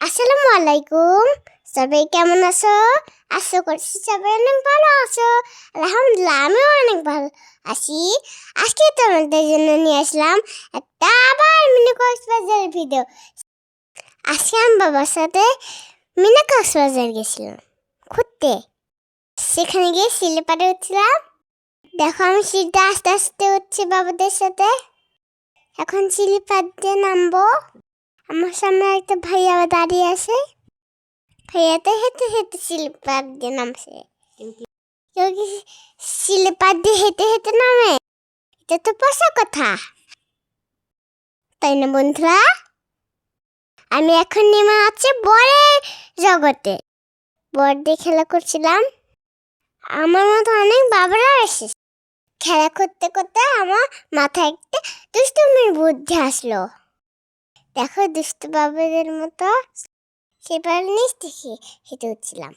আসসালামু আলাইকুম। সবাই কেমন আছো? আশা করছি সবাই অনেক ভালো আছো। আলহামদুলিল্লাহ আমিও অনেক ভালো আছি। আজকে তোমাদের জন্য নিয়ে আসলাম একটা আবার মিনি কক্সবাজারের ভিডিও। আজকে আমি বাবার সাথে মিনি কক্সবাজার গেছিলাম ঘুরতে। সেখানে গিয়ে সিলেপারে উঠছিলাম। দেখো আমি সিটটা আস্তে আস্তে উঠছি বাবাদের সাথে। এখন সিলিপার দিয়ে নামবো। আমার সামনে একটা ভাইয়া দাঁড়িয়ে আছে। ভাইয়াতে হেঁটে হেঁটে স্লিপার দিয়ে নামছে। কেউ কি স্লিপার দিয়ে হেঁটে হেঁটে নামে? এটা তো পোষা কথা, তাই না বন্ধুরা? আমি এখন নেমে আছি বরের জগতে। বর দিয়ে খেলা করছিলাম। আমার মতো অনেক বাবারা এসেছে। খেলা করতে করতে আমার মাথায় একটা দুষ্টুমির বুদ্ধি আসলো। দেখো দুষ্টু বাবাদের মতো সেবার নিচ থেকে হেঁটে উঠছিলাম।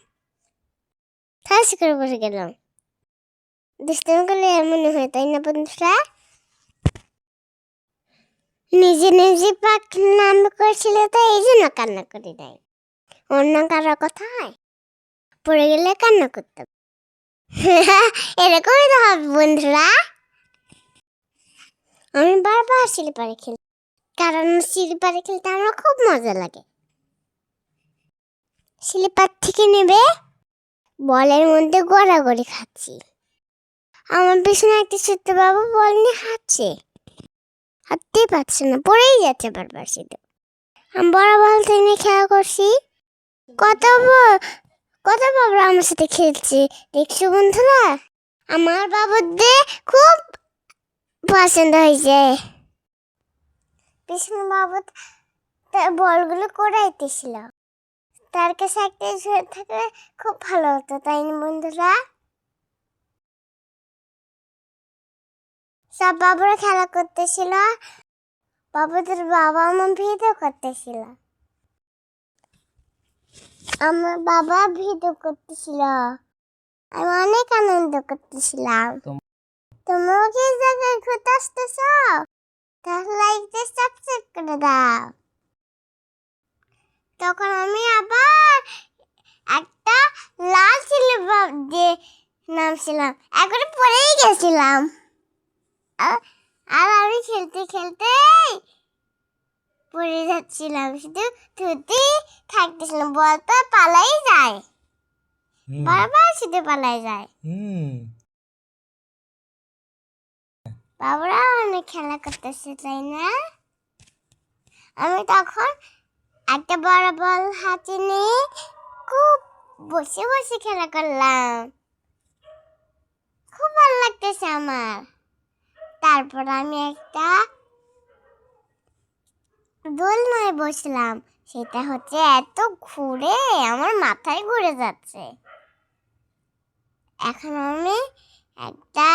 ঠাস করে বসে গেলাম। দুষ্টুমি করলে এমন হয়, তাই না বন্ধুরা? নিজে নিজে পাখ নাম করছিল, তাই এই জন্য কান্না করি নাই। অন্য কারো কথা হয়, পড়ে গেলে কান্না করতাম। এরকমই তো হবে বন্ধুরা। আমি বারবার স্লিপারে খেলি, কারণ স্লিপারে খেলতে আমার খুব মজা লাগে। স্লিপার থেকে নেবে বলের মধ্যে গড়াগড়ি খাচ্ছি। আমার পিছনে একটা ছোট্ট বাবু বল নিয়ে হাঁটছে। হাঁটতেই পারছে না, পড়েই যাচ্ছে বারবার। শুধু আমি বড় বল নিয়ে খেলা করছি। কত কত বাবুরা আমার সাথে খেলছে দেখছো বন্ধুরা। আমার বাবুদের খুব পছন্দ হয়েছে। পিছনে বাবু তার বলগুলো করাইতেছিল। তার কাছে একটা ঝুড়ে থাকলে খুব ভালো হতো, তাই না বন্ধুরা? সব বাবুরা খেলা করতেছিল। বাবুদের বাবা আমার ভিডিও করতেছিল। আমার বাবা ভিডিও করতেছিল। আমি অনেক আনন্দ করতেছিলাম। তোমরাও কি জায়গায় ঘুরতে আসতেছ? তাহলে লাইক দিয়ে সাবস্ক্রাইব করে দাও। তখন আমি আবার একটা লাল স্লিপার দিয়ে নামছিলাম। একবারে পড়েই গেছিলাম। আর আমি খেলতে খেলতে পড়ে যাচ্ছিলাম। শুধু ধুতি থাকতেছিলাম। বলতে পালাই যায়, বারবার শুধু পালাই যায়। বাবুরা অনেক খেলা করতেছে, তাই না? আমি তখন একটা বড় বল হাতে নিয়ে খুব বসে বসে খেলা করলাম। খুব ভালো লাগতেছে আমার। তারপর আমি একটা দোলনায় বসলাম। সেটা হচ্ছে এত ঘুরে আমার মাথায় ঘুরে যাচ্ছে। এখন আমি একটা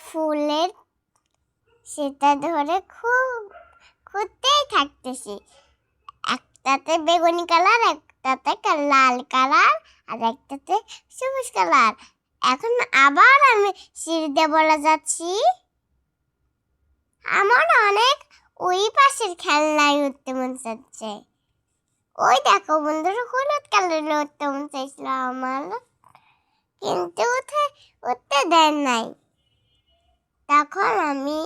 ফুলের সেটা ধরে খুব ঘুরতেই থাকতেছি। একটাতে বেগুনি কালার, একটাতে লাল কালার, আর একটাতে সবুজ কালার। এখন আবার আমি সিঁড়ি দিয়ে বলে যাচ্ছি। আমার অনেক ওই পাশের খেলনায় উঠতে মন চাচ্ছে। ওই দেখো বন্ধুরা, হলুদ কালারের উঠতে মন চাইছিল আমার, কিন্তু উঠতে দেন নাই। তখন আমি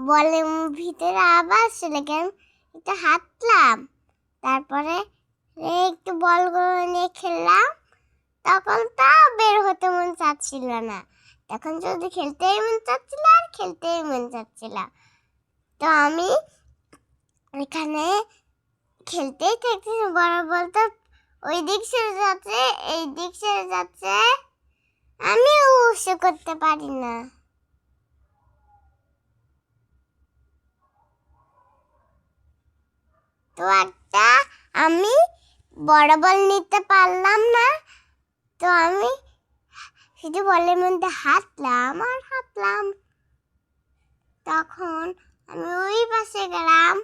বলের ভিতরে আবার চলে গেলাম, একটু হাঁটলাম। তারপরে একটু বলগুলো নিয়ে খেললাম। তখন তাও বের হতে মন চাচ্ছিল না। তখন যদি খেলতেই মন চাচ্ছিল আর খেলতেই মন চাচ্ছিল। তো আমি এখানে খেলতেই থাকতেছি। বড় বলতে ওই দিক সরে যাচ্ছে, এই দিক সরে যাচ্ছে। আমি উৎস করতে পারি না। তো একটা আমি বড় বল নিতে পারলাম না। তো আমি শুধু বলের মধ্যে হাঁটলাম আর হাঁটলাম। তখন আমি ওই পাশে গেলাম।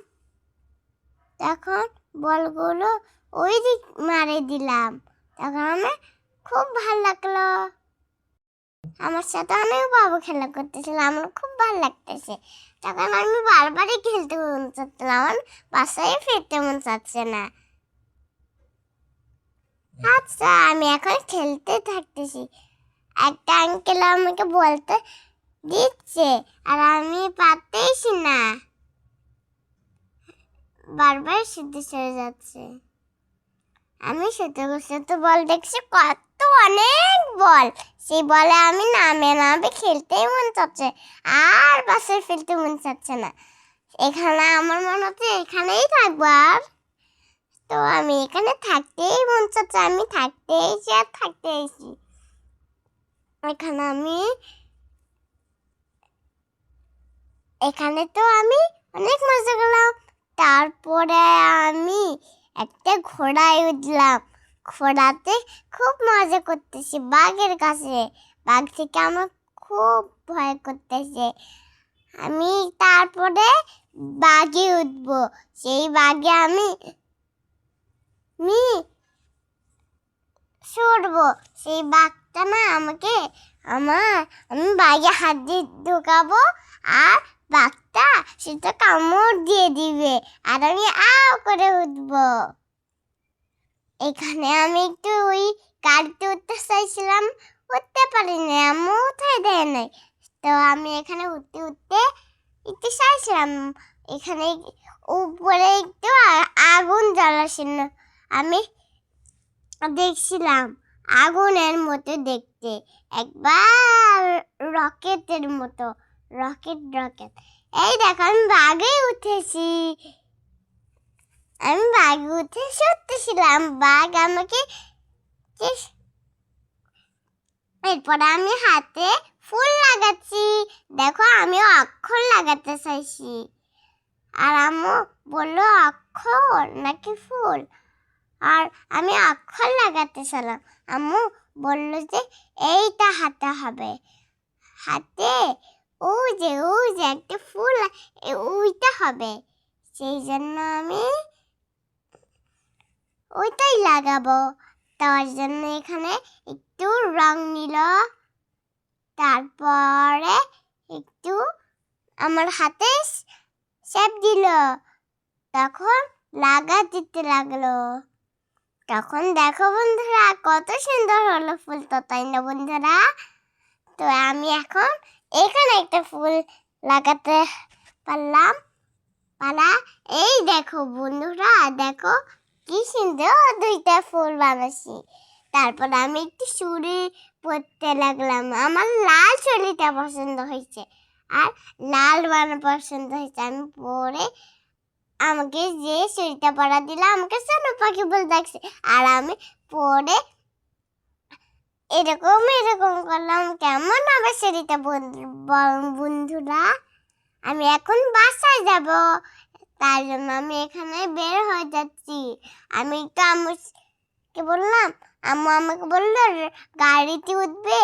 তখন বলগুলো ওই দিক মারে দিলাম। তখন আমার খুব ভালো লাগলো। আমার সাথে অনেক বাবু খেলা করতেছিল, আমার খুব ভালো লাগতেছে। তখন আমি বারবারই খেলতে মন চাচ্ছিলাম, আমার বাসায় ফিরতে মন চাচ্ছে না। আচ্ছা আমি এখন খেলতে থাকতেছি। একটা আঙ্কেল আমাকে বলতে দিচ্ছে আর আমি পারতেইছি না, বারবার সিদ্ধি সরে যাচ্ছে। আমি শুধু শুধু বল দেখছি, কত অনেক বল। সেই বলে আমি নামে খেলতেই মন চাচ্ছে, আর বাসায় ফেলতে মন চাচ্ছে না। এখানে আমার মনে হচ্ছে এখানেই থাকবো। আর তো আমি এখানে থাকতেই মন চাচ্ছে, আমি থাকতেইছি আর থাকতেইছি। এখানে তো আমি অনেক মজা করলাম। তারপরে আমি একটা ঘোড়ায় উঠলাম। ঘোড়াতে খুব মজা করতেছি বাঘের কাছে। বাঘ থেকে আমার খুব ভয় করতেছে। আমি তারপরে বাঘে উঠবো। সেই বাঘে আমি ছুটবো। সেই বাঘটা না আমাকে আমি বাঘে হাত দিয়ে ঢুকাবো, আর বাঘটা সেটা কামড় দিয়ে দিবে, আর আমি আও করে উঠবো। এখানে আমি একটু ওই গাড়িতে উঠতে চাইছিলাম, উঠতে পারিনি, আমি উঠাই দেয় নাই। তো আমি এখানে উঠতে চাইছিলাম। এখানে উপরে একটু আগুন জ্বালাছিল, আমি দেখছিলাম আগুনের মতো দেখতে, একবার রকেটের মতো। রকেট। এই দেখো আমি বাঘে উঠেছি। আমি বাঘে উঠে সত্যছিলাম, বাঘ আমাকে। এরপরে আমি হাতে ফুল লাগাচ্ছি। দেখো আমি অক্ষর লাগাতে চাইছি, আর আম্মু বললো অক্ষর নাকি ফুল, আর আমি অক্ষর লাগাতে চাইলাম। আম্মু বললো যে এইটা হাতে হবে, হাতে ওই যে একটা ফুল ওইটা হবে। সেই জন্য আমি ওইটাই লাগাবো। তার জন্য এখানে একটু রং নিল, তারপরে একটু আমার হাতে শেপ দিল, তখন লাগা দিতে লাগলো। তখন দেখো বন্ধুরা কত সুন্দর হলো ফুলটা, তাই না বন্ধুরা? তো আমি এখন এখানে একটা ফুল লাগাতে পারলাম। এই দেখো বন্ধুরা, দেখো কি সুন্দর দুইটা ফুল বানাচ্ছি। তারপর আমি একটু চুড়ি পরতে লাগলাম। আমার লাল চুড়িটা পছন্দ হয়েছে, আর লাল পছন্দ হয়েছে। আমি পরে আমাকে যে চুড়িটা পরা দিল, আমাকে সোনু পাখি বলে ডাকছে, আর আমি পরে এরকম করলাম। কেমন হবে চুড়িটা বন্ধুরা? আমি এখন বাসায় যাব, তার জন্য আমি এখানে বের হয়ে যাচ্ছি। আমি তো আম্মুকে বললাম, আম্মু আমাকে বললো গাড়িতে উঠবে।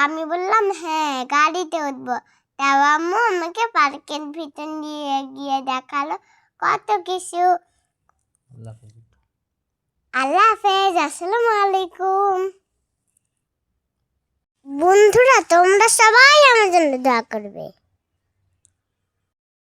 আমি বললাম হ্যাঁ গাড়িতে উঠবো। তাও আম্মু আমাকে পার্কের ভিতর নিয়ে গিয়ে দেখালো কত কিছু। আল্লাহ হাফেজ, আসসালামু আলাইকুম। বন্ধুরা তোমরা সবাই আমার জন্য দোয়া করবে।